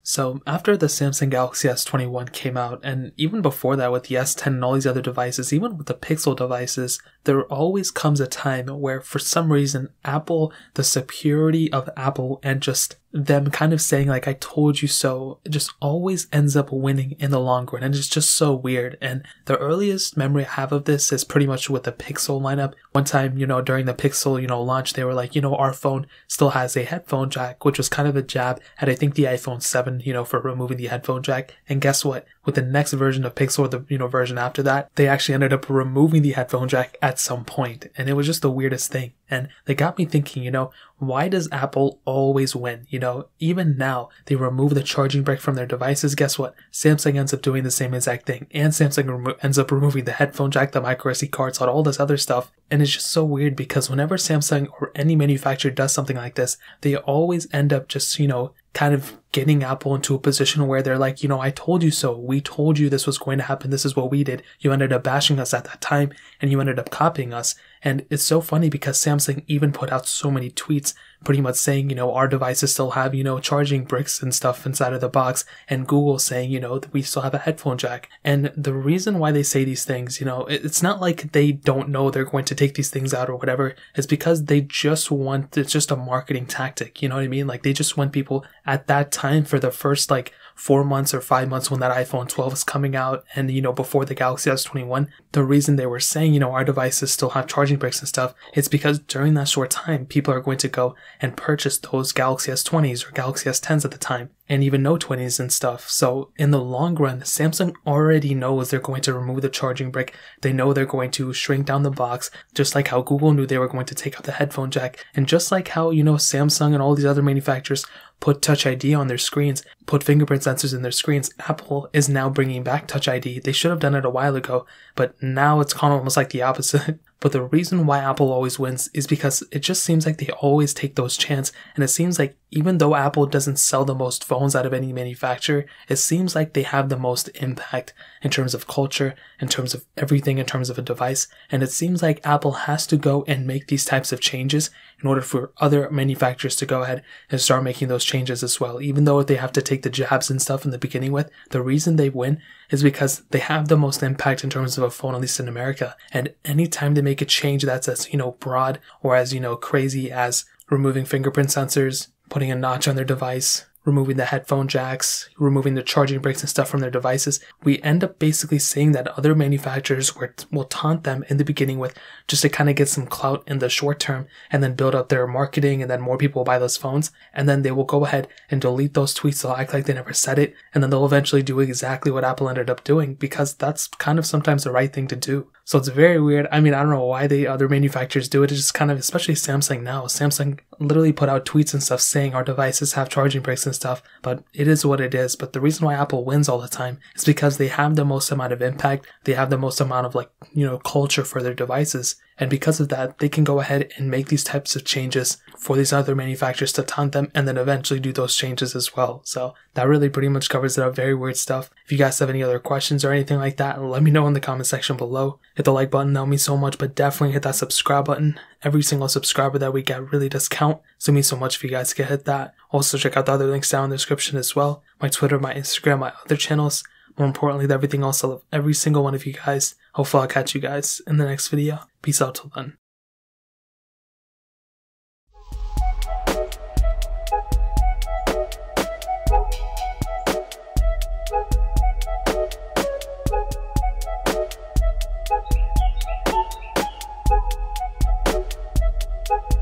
So after the Samsung Galaxy S21 came out, and even before that with the S10 and all these other devices, even with the Pixel devices, there always comes a time where for some reason Apple, the superiority of Apple and just them kind of saying like, I told you so, it just always ends up winning in the long run, and it's just so weird. And the earliest memory I have of this is pretty much with the Pixel lineup. One time, during the Pixel, launch, they were like, our phone still has a headphone jack, which was kind of a jab at I think the iPhone 7, for removing the headphone jack. And guess what? With the next version of Pixel, the version after that, they actually ended up removing the headphone jack at some point, and it was just the weirdest thing. And they got me thinking, why does Apple always win? Even now, they remove the charging brick from their devices. Guess what? Samsung ends up doing the same exact thing. And Samsung ends up removing the headphone jack, the micro SD card slot, all this other stuff. And it's just so weird because whenever Samsung or any manufacturer does something like this, they always end up just, kind of getting Apple into a position where they're like, I told you so. We told you this was going to happen. This is what we did. You ended up bashing us at that time and you ended up copying us. And it's so funny because Samsung even put out so many tweets pretty much saying, our devices still have, charging bricks and stuff inside of the box, and Google saying, that we still have a headphone jack. And the reason why they say these things, it's not like they don't know they're going to take these things out or whatever. It's because they just want, it's just a marketing tactic. You know what I mean? Like they just want people at that time for the first 4 months or 5 months when that iPhone 12 is coming out, and before the Galaxy S21, the reason they were saying, our devices still have charging bricks and stuff, it's because during that short time, people are going to go and purchase those Galaxy S20s or Galaxy S10s at the time, and even Note 20s and stuff. So in the long run, Samsung already knows they're going to remove the charging brick. They know they're going to shrink down the box, just like how Google knew they were going to take out the headphone jack, and just like how, Samsung and all these other manufacturers put Touch ID on their screens, put fingerprint sensors in their screens. Apple is now bringing back Touch ID. They should have done it a while ago, but now it's kind of almost like the opposite. But the reason why Apple always wins is because it just seems like they always take those chances, and it seems like even though Apple doesn't sell the most phones out of any manufacturer, it seems like they have the most impact in terms of culture, in terms of everything, in terms of a device, and it seems like Apple has to go and make these types of changes in order for other manufacturers to go ahead and start making those changes as well. Even though they have to take the jabs and stuff in the beginning with, the reason they win is because they have the most impact in terms of a phone, at least in America. And anytime they make a change that's as, broad or as, crazy as removing fingerprint sensors, putting a notch on their device, removing the headphone jacks, removing the charging bricks and stuff from their devices, we end up basically saying that other manufacturers will taunt them in the beginning with just to kind of get some clout in the short term and then build up their marketing, and then more people will buy those phones, and then they will go ahead and delete those tweets. They'll act like they never said it, and then they'll eventually do exactly what Apple ended up doing because that's kind of sometimes the right thing to do. So it's very weird. I mean, I don't know why the other manufacturers do it. It's just kind of, especially Samsung now. Samsung literally put out tweets and stuff saying our devices have charging bricks and stuff, but it is what it is. But the reason why Apple wins all the time is because they have the most amount of impact. They have the most amount of culture for their devices. And because of that, they can go ahead and make these types of changes for these other manufacturers to taunt them and then eventually do those changes as well. So that really pretty much covers it up. Very weird stuff. If you guys have any other questions or anything like that, let me know in the comment section below. Hit the like button, that would mean so much, but definitely hit that subscribe button. Every single subscriber that we get really does count. So it means so much if you guys can hit that. Also check out the other links down in the description as well. My Twitter, my Instagram, my other channels. More importantly than everything else, I love every single one of you guys. Hopefully I'll catch you guys in the next video. Peace out till then. Bye.